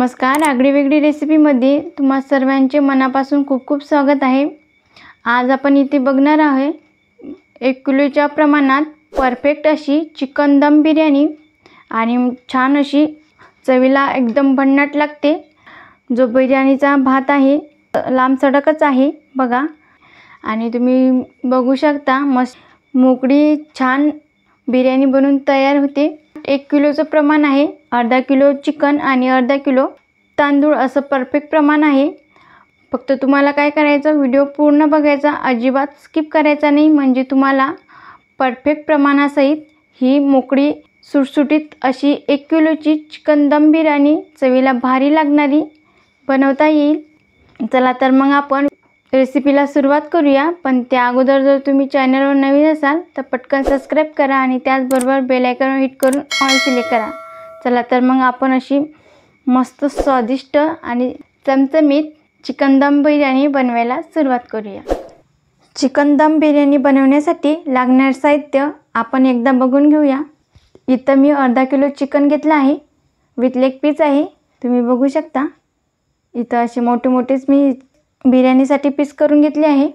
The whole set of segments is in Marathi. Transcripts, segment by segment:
नमस्कार, आगळीवेगळी रेसिपीमध्ये तुम्हा सर्वांचे मनापासून खूप खूप स्वागत आहे। आज आपण इथे बघणार आहे 1 किलोच्या प्रमाणात परफेक्ट अशी चिकन दम बिर्याणी आणि छान अशी चवीला एकदम भन्नाट लागते। जो बिर्याणीचा भात आहे लांब सडकच आहे बघा, आणि तुम्ही बघू शकता मस्त मोकळी छान बिर्याणी बनून तयार होते। 1 किलोचं प्रमाण आहे, अर्धा किलो चिकन आणि अर्धा किलो तांदूळ असं परफेक्ट प्रमाण आहे। फक्त तुम्हाला काय करायचं, व्हिडिओ पूर्ण बघायचा, अजिबात स्किप करायचा नाही, म्हणजे तुम्हाला परफेक्ट प्रमाणासहित ही मोकळी सुटसुटीत अशी 1 किलोची चिकन दम बिर्याणी चवीला भारी लागणारी बनवता येईल। चला तर मग आपण रेसिपीला सुरुवात करूया। पण त्या अगोदर जर तुम्ही चॅनलवर नवीन असाल तर पटकन सबस्क्राइब करा आणि त्याचबरोबर बेल आयकॉन हिट करून ऑल सिलेक्ट करा। चला तर मग आपण अशी मस्त स्वादिष्ट आणि चमचमीत चिकन दम बिर्याणी बनवायला सुरुवात करूया। चिकन दम बिर्याणी बनवण्यासाठी लागणारे साहित्य आपण एकदा बघून घेऊया। इथं मी अर्धा किलो चिकन घेतलं आहे, विथ लेग पीस आहे, तुम्ही बघू शकता। इथं असे मोठे मोठेच मी बिर्याणीसाठी पीस करून घेतले आहे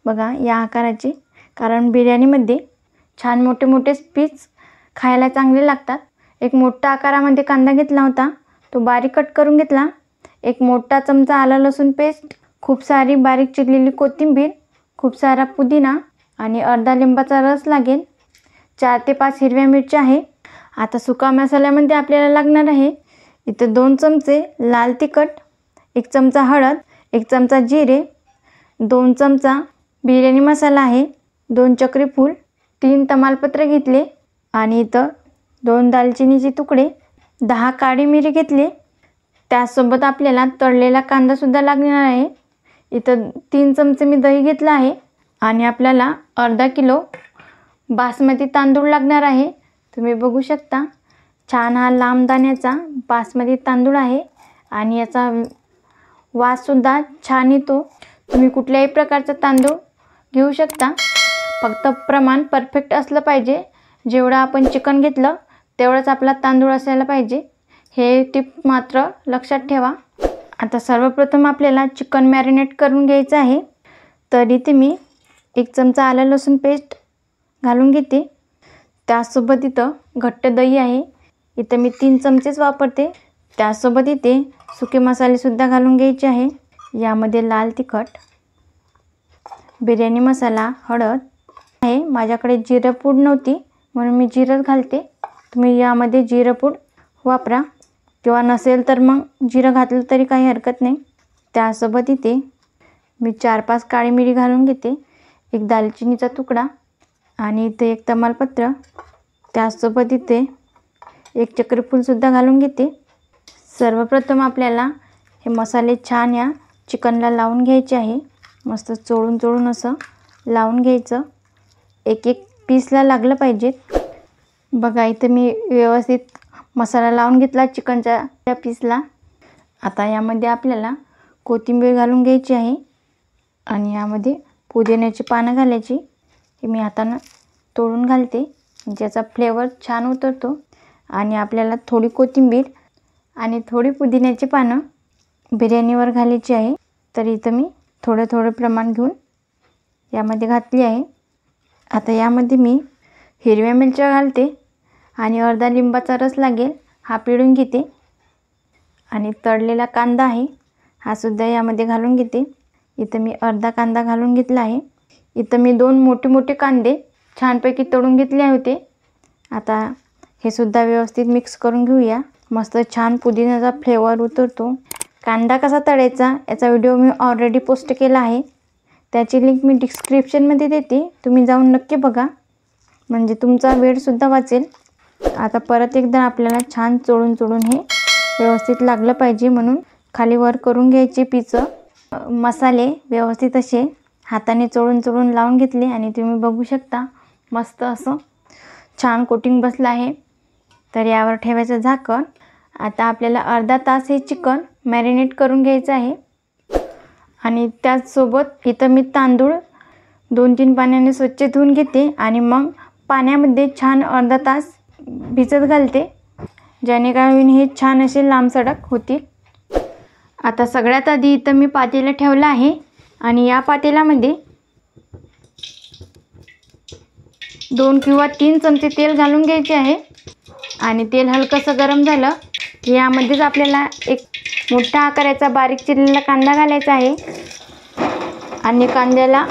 बघा, या आकाराचे, कारण बिर्याणीमध्ये छान मोठे मोठेच पीस खायला चांगले लागतात। एक मोठा आकारामध्ये कांदा घेतला होता, तो बारीक कट करून घेतला। एक मोठा चमचा आलं लसूण पेस्ट, खूप सारी बारीक चिरलेली कोथिंबीर, खूप सारा पुदिना आणि अर्धा लिंबाचा रस लागेल। 4 ते 5 हिरव्या मिरच्या आहे। आता सुका मसाल्यामध्ये आपल्याला लागणार आहे इथे 2 चमचे लाल तिखट, 1 चमचा हळद, 1 चमचा जिरे, 2 चमचा बिर्याणी मसाला आहे, 2 चक्री फूल, 3 तमालपत्र घेतले आणि इथं 2 दालचिनीचे तुकडे, 10 काळी मिरी घेतले। त्यासोबत आपल्याला तळलेला कांदा सुद्धा लागणार आहे। इथं 3 चमचे मी दही घेतलं आहे आणि आपल्याला अर्धा किलो बासमती तांदूळ लागणार आहे। तुम्ही बघू शकता छान हा लांब दाण्याचा बासमती तांदूळ आहे आणि याचा वास सुद्धा छान येतो। तुम्ही कुठल्याही प्रकारचा तांदूळ घेऊ शकता, फक्त प्रमाण परफेक्ट असलं पाहिजे। जेवढं आपण चिकन घेतलं तेवढंच आपला तांदूळ असायला पाहिजे, हे टिप मात्र लक्षात ठेवा। आता सर्वप्रथम आपल्याला चिकन मॅरिनेट करून घ्यायचं आहे। तर इथे मी 1 चमचा आलं लसूण पेस्ट घालून घेते। त्यासोबत इथं घट्ट दही आहे, इथं मी 3 चमचेच वापरते। त्यासोबत इथे सुके मसाले सुद्धा घालून घ्यायचे आहे। यामध्ये लाल तिखट, बिर्याणी मसाला, हळद आहे। माझ्याकडे जिरं पूड नव्हती म्हणून मी जिरंच घालते, तुम्ही यामध्ये जिरं पूड वापरा, किंवा नसेल तर मग जिरं घातलं तरी काही हरकत नाही। त्यासोबत इथे मी 4-5 काळी मिरी घालून घेते, 1 दालचिनीचा तुकडा आणि इथे 1 तमालपत्र, त्यासोबत इथे 1 चक्री फूलसुद्धा घालून घेते। सर्वप्रथम आपल्याला हे मसाले छान या चिकनला लावून घ्यायचे आहे, मस्त चोळून चोळून असं लावून घ्यायचं, एक एक पीसला लागलं पाहिजे बघा। इथे मी व्यवस्थित मसाला लावून घेतला चिकनच्या त्या पीसला। आता यामध्ये आपल्याला कोथिंबीर घालून घ्यायची आहे आणि यामध्ये पुदिन्याची पानं घालायची, हे मी हातानं तोडून घालते, ज्याचा फ्लेवर छान उतरतो। आणि आपल्याला थोडी कोथिंबीर आणि थोडी पुदिन्याची पानं बिर्याणीवर घालायची आहे। तर इथं मी थोडं थोडं प्रमाण घेऊन यामध्ये घातली आहे। आता यामध्ये मी हिरव्या मिरच्या घालते आणि अर्धा लिंबाचा रस लागेल, हा पिळून घेते। आणि तळलेला कांदा आहे, हा सुद्धा यामध्ये घालून घेते। इथं मी अर्धा कांदा घालून घेतला आहे। इथं मी 2 मोठे मोठे कांदे छानपैकी तळून घेतले होते। आता हे सुद्धा व्यवस्थित मिक्स करून घेऊया, मस्त छान पुदिन्याचा फ्लेवर उतरतो। कांदा कसा तळायचा याचा व्हिडिओ मी ऑलरेडी पोस्ट केला आहे, त्याची लिंक मी डिस्क्रिप्शनमध्ये देते, तुम्ही जाऊन नक्की बघा, म्हणजे तुमचा वेळसुद्धा वाचेल। आता परत एकदा आपल्याला छान चोळून चोळून हे व्यवस्थित लागलं पाहिजे, म्हणून खाली वर करून घ्यायचे पीचं। मसाले व्यवस्थित असे हाताने चोळून चोळून लावून घेतले आणि तुम्ही बघू शकता मस्त असं छान कोटिंग बसलं आहे। तर यावर ठेवायचं झाकण। आता आपल्याला अर्धा तास हे चिकन मॅरिनेट करून घ्यायचं आहे। आणि त्याचसोबत इथं मी तांदूळ 2-3 पाण्याने स्वच्छ धुवून घेते आणि मग पाण्यामध्ये छान अर्धा तास भिजत घालते, ज्याने काय होईल हे छान असे लांबसडक होतील। आता सगळ्यात आधी इथं मी पातेलं ठेवलं आहे आणि या पातेल्यामध्ये 2 किंवा 3 चमचे तेल घालून घ्यायचे आहे आणि तेल हलकंसं गरम झालं की यामध्येच आपल्याला एक मोठ्या आकाराचा बारीक चिरलेला कांदा घालायचा आहे आणि कांद्याला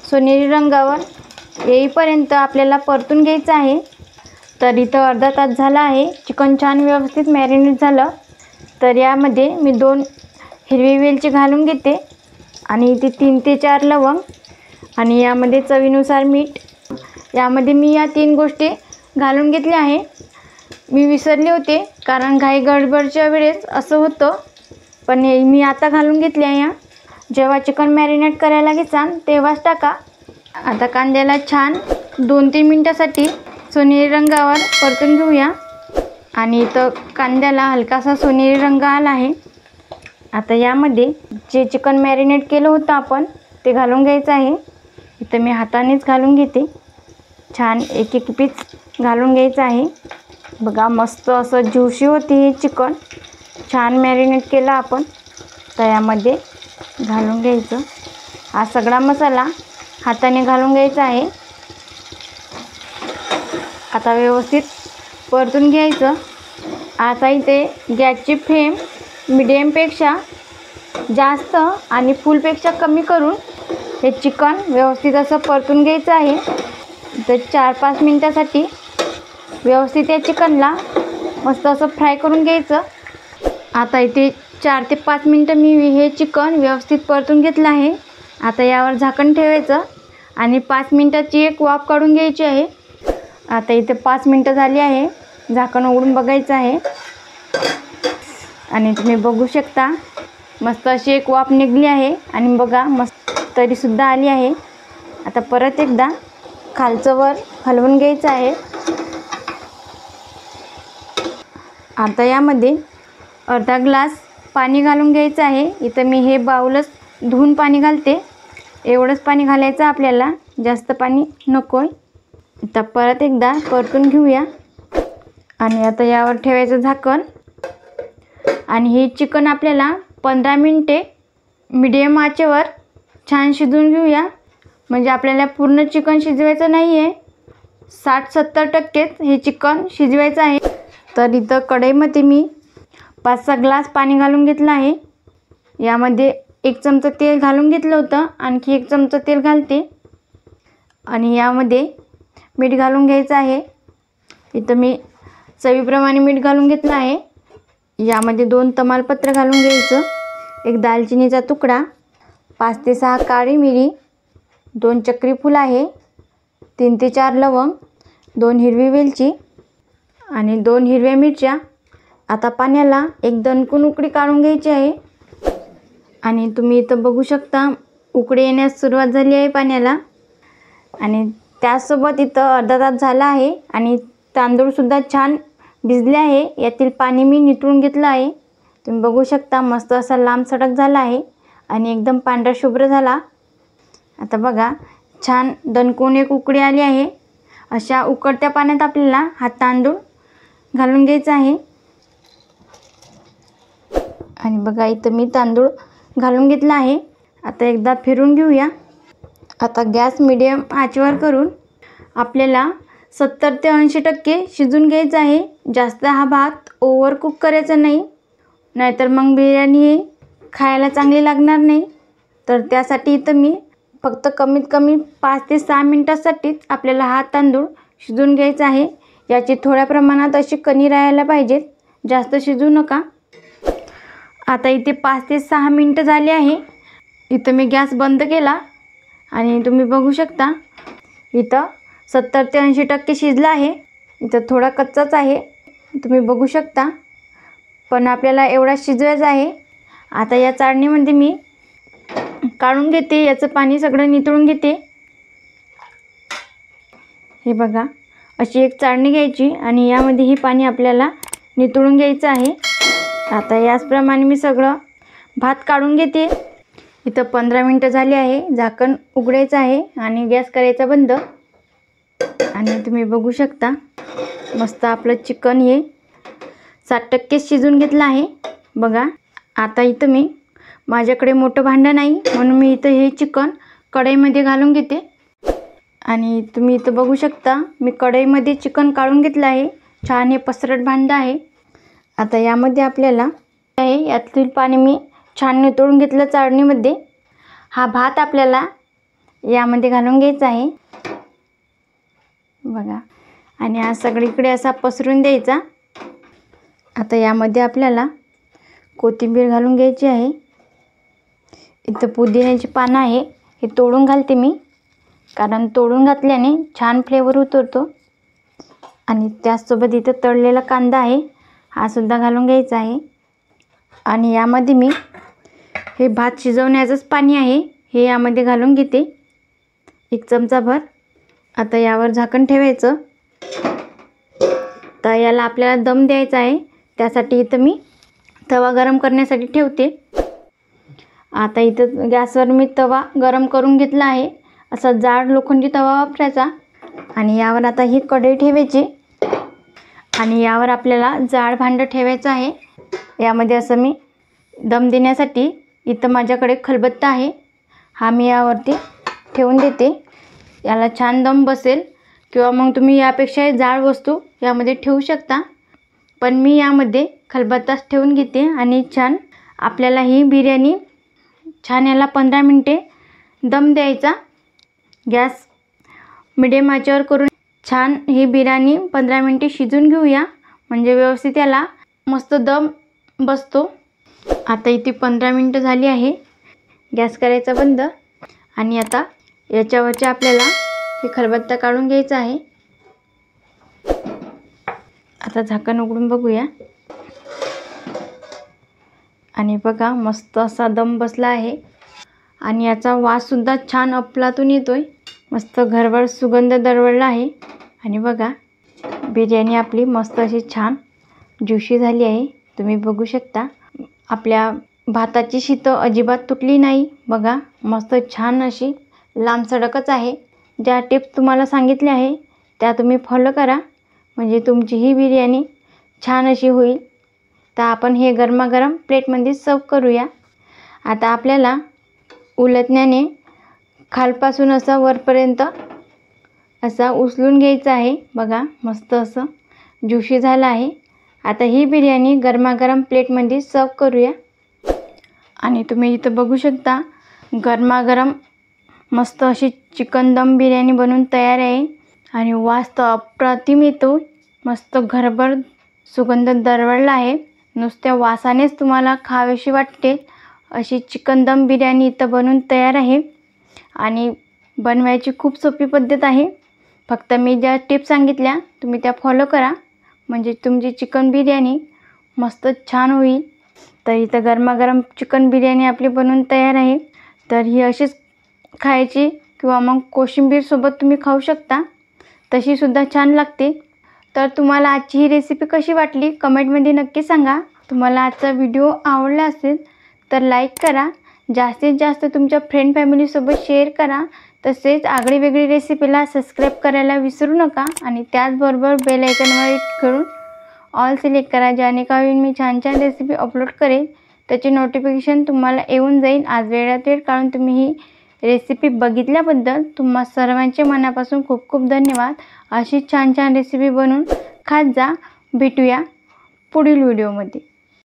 सोनेरी रंगावर येईपर्यंत आपल्याला परतून घ्यायचं आहे. तर इथं अर्धा तास झाला आहे. चिकन छान व्यवस्थित मॅरिनेट झालं. तर यामध्ये मी 2 हिरवी वेलची घालून घेते आणि इथे 3 ते 4 लवंग आणि यामध्ये चवीनुसार मीठ. यामध्ये मी या 3 गोष्टी घालून घेतल्या आहे. मी विसरले होते कारण घाई गडबडच्या वेळेस असं होतं, पण मी आता घालून घेतल्या. या जेव्हा चिकन मॅरिनेट करायला घ्याल तेव्हाच टाका. आता कांद्याला छान 2-3 मिनटासाठी सोनेरी रंगावर परतून घेऊया आणि इथं कांद्याला हलकासा सोनेरी रंग आला आहे. आता यामध्ये जे चिकन मॅरिनेट केलं होतं आपण ते घालून घ्यायचं आहे. इथं मी हातानेच घालून घेते. छान एक एक पीस घालून घ्यायचं आहे. बघा मस्त असं ज्युशी होती हे चिकन. छान मॅरिनेट केलं आपण. तर यामध्ये घालून घ्यायचं. हा सगळा मसाला हाताने घालून घ्यायचा आहे. आता व्यवस्थित परतून घ्यायचं. आता इथे गॅसची फ्लेम मिडियमपेक्षा जास्त आणि फुलपेक्षा कमी करून हे चिकन व्यवस्थित असं परतून घ्यायचं आहे. तर 4-5 मिनटासाठी व्यवस्थित या चिकनला मस्त असं फ्राय करून घ्यायचं. आता इथे 4 ते 5 मिनटं मी हे चिकन व्यवस्थित परतून घेतलं आहे. आता यावर झाकण ठेवायचं आणि 5 मिनटाची एक वाफ काढून घ्यायची आहे. आता इथे 5 मिनटं झाली आहे. झाकण उघडून बघायचं आहे आणि तुम्ही बघू शकता मस्त अशी एक वाफ निघली आहे आणि बघा मस्त तरीसुद्धा आली आहे. आता परत एकदा खालचं वर हलवून घ्यायचं आहे. आता यामध्ये अर्धा ग्लास पाणी घालून घ्यायचं आहे. इथं मी हे बाउलच धुवून पाणी घालते. एवढंच पाणी घालायचं आपल्याला, जास्त पाणी नको आहे. आता परत एकदा परतून घेऊया आणि आता यावर ठेवायचं झाकण आणि हे चिकन आपल्याला 15 मिनटे मीडियम आचेवर छान शिजवून घेऊया. म्हणजे आपल्याला पूर्ण चिकन शिजवायचं नाही आहे, 60-70% हे चिकन शिजवायचं आहे. तर इथं कढईमध्ये मी 5-6 ग्लास पाणी घालून घेतलं आहे. यामध्ये 1 चमचा तेल घालून घेतलं होतं, आणखी 1 चमचा तेल घालते आणि यामध्ये मीठ घालून घ्यायचं आहे. इथं मी चवीप्रमाणे मीठ घालून घेतलं आहे. यामध्ये 2 तमालपत्र घालून घ्यायचं, 1 दालचिनीचा तुकडा, 5 ते 6 काळी मिरी, 2 चक्री फूल आहे, 3 ते 4 लवंग, 2 हिरवी वेलची आणि 2 हिरव्या मिरच्या. आता पाण्याला एक दणकून उकळी काढून घ्यायची आहे आणि तुम्ही इथं बघू शकता उकळी येण्यास सुरुवात झाली आहे पाण्याला. आणि त्यासोबत इथं अर्धा तास झाला आहे आणि तांदूळसुद्धा छान भिजले आहे. यातील पाणी मी निथळून घेतलं आहे. तुम्ही बघू शकता मस्त असा लांब सडक झाला आहे आणि एकदम पांढरा शुभ्र झाला. आता बघा छान दणकून एक उकळी आली आहे. अशा उकळत्या पाण्यात आपल्याला हा तांदूळ घालून घ्यायचा आहे आणि बघा इथं मी तांदूळ घालून घेतला आहे. आता एकदा फिरून घेऊया. आता गॅस मिडियम आचेवर करून आपल्याला 70 ते 80% शिजून घ्यायचं आहे. जास्त हा भात ओव्हर कुक करायचा नाही, नाहीतर मग बिर्याणी खायला चांगली लागणार नाही. तर त्यासाठी इथं मी फक्त कमीत कमी 5 ते 6 मिनटासाठीच आपल्याला हा तांदूळ शिजवून घ्यायचा आहे. याची थोड्या प्रमाणात अशी कणी राहायला पाहिजेत, जास्त शिजवू नका. आता इथे 5 ते 6 मिनटं झाली आहे. इथं मी गॅस बंद केला आणि तुम्ही बघू शकता इथं 70 ते 80% शिजला आहे. इथं थोडा कच्चाच आहे, तुम्ही बघू शकता, पण आपल्याला एवढा शिजवायचा आहे. आता या चाळणीमध्ये मी काढून घेते, याचं पाणी सगळं निथळून घेते. हे बघा अशी एक चाळणी घ्यायची आणि यामध्ये हे पाणी आपल्याला निथळून घ्यायचं आहे. आता याचप्रमाणे मी सगळं भात काढून घेते. इथं 15 मिनटं झाली आहे. झाकण उघडायचं आहे आणि गॅस करायचा बंद. आणि तुम्ही बघू शकता मस्त आपलं चिकन हे 60% शिजून घेतलं आहे. बघा आता इथं मी माझ्याकडे मोठं भांडं नाही, म्हणून मी इथं हे चिकन कढईमध्ये घालून घेते. आणि तुम्ही इथं बघू शकता, मी कढईमध्ये चिकन काढून घेतलं आहे. छान हे पसरट भांडं आहे. आता यामध्ये आपल्याला यातील पाणी मी छान नितळून घेतलं चाळणीमध्ये. हा भात आपल्याला यामध्ये घालून घ्यायचा आहे बघा, आणि हा सगळीकडे असा पसरून द्यायचा. आता यामध्ये आपल्याला कोथिंबीर घालून घ्यायची आहे. इथं पुदिन्याची पानं आहे, हे तोडून घालते मी, कारण तोडून घातल्याने छान फ्लेवर उतरतो. आणि त्याचसोबत इथं तळलेला कांदा आहे, हा सुद्धा घालून घ्यायचा आहे. आणि यामध्ये मी हे भात शिजवण्याचंच पाणी आहे, हे यामध्ये घालून घेते 1 चमचाभर. आता यावर झाकण ठेवायचं. तर याला आपल्याला दम द्यायचा आहे, त्यासाठी इथं मी तवा गरम करण्यासाठी ठेवते. आता इथं गॅसवर मी तवा गरम करून घेतला आहे. असा जाड लोखंडी तवा वापरायचा. आणि यावर आता ही कढई ठेवायची. आणि यावर आपल्याला जाड भांडं ठेवायचं आहे. यामध्ये असं मी दम देण्यासाठी इथं माझ्याकडे खलबत्ता आहे, हा मी यावरती ठेवून देते. याला छान दम बसेल. किंवा मग तुम्ही यापेक्षा जाड वस्तू यामध्ये ठेवू शकता, पण मी यामध्ये खलबत्ताच ठेवून घेते. आणि छान आपल्याला ही बिर्याणी छान याला 15 मिनटे दम द्यायचा. गॅस मिडियम आचेवर करून छान ही बिर्याणी 15 मिनटे शिजून घेऊया, म्हणजे व्यवस्थित याला मस्त दम बसतो. आता इथे 15 मिनटं झाली आहे. गॅस करायचा बंद. आणि आता याच्यावरचे आपल्याला हे खलबत्ता काढून घ्यायचा आहे. आता झाकण उघडून बघूया. आणि बघा, मस्त असा दम बसला आहे. आणि याचा वाससुद्धा छान अफलातून येतोय. मस्त घरभर सुगंध दरवळला आहे. आणि बघा, बिर्याणी आपली मस्त अशी छान ज्युशी झाली आहे. तुम्ही बघू शकता, आपल्या भाताची शीतं अजिबात तुटली नाही. बघा, मस्त छान अशी लांबसडकच आहे. ज्या टिप्स तुम्हाला सांगितल्या आहे त्या तुम्ही फॉलो करा, म्हणजे तुमची ही बिर्याणी छान अशी होईल. तर आपण हे गरमागरम प्लेटमध्ये सर्व करूया. आता आपल्याला उलटण्याने खालपासून असा वरपर्यंत असा उचलून घ्यायचा आहे. बघा, मस्त असं ज्युशी झालं आहे. आता ही बिर्याणी गरमागरम प्लेटमध्ये सर्व करूया. आणि तुम्ही इथं बघू शकता, गरमागरम मस्त अशी चिकन दम बिर्याणी बनवून तयार आहे. आणि वास तर अप्रतिम येतो. मस्त घरभर सुगंध दरवळला आहे. नुसत्या वासानेच तुम्हाला खावीशी वाटते अशी चिकन दम बिर्याणी इथं बनवून तयार आहे. आणि बनवायची खूप सोपी पद्धत आहे. फक्त मी ज्या टिप्स सांगितल्या तुम्ही त्या फॉलो करा, म्हणजे तुमची चिकन बिर्याणी मस्त छान होईल. तर इथं गरमागरम चिकन बिर्याणी आपली बनवून तयार आहे. तर ही अशीच खायची किंवा मग कोशिंबीरसोबत तुम्ही खाऊ शकता, तशीसुद्धा छान लागते. तर तुम्हाला आजची ही रेसिपी कशी वाटली कमेंटमध्ये नक्की सांगा. तुम्हाला आजचा व्हिडिओ आवडला असेल तर लाईक करा. जास्तीत जास्त तुमच्या फ्रेंड फॅमिलीसोबत शेअर करा. तसेच आगळी वेगळी रेसिपीला सबस्क्राईब करायला विसरू नका. आणि त्याचबरोबर बेल आयकॉनवर करून ऑल सिलेक्ट करा, जेणेकरून मी छान छान रेसिपी अपलोड करेल त्याची नोटिफिकेशन तुम्हाला येऊन जाईल. आज वेळात वेळ काढून तुम्ही ही रेसिपी बघितल्याबद्दल तुम्हा सर्वांचे मनापासून खूप खूप धन्यवाद. अशी छान छान रेसिपी बनवून खात जा. भेटूया पुढील व्हिडिओमध्ये.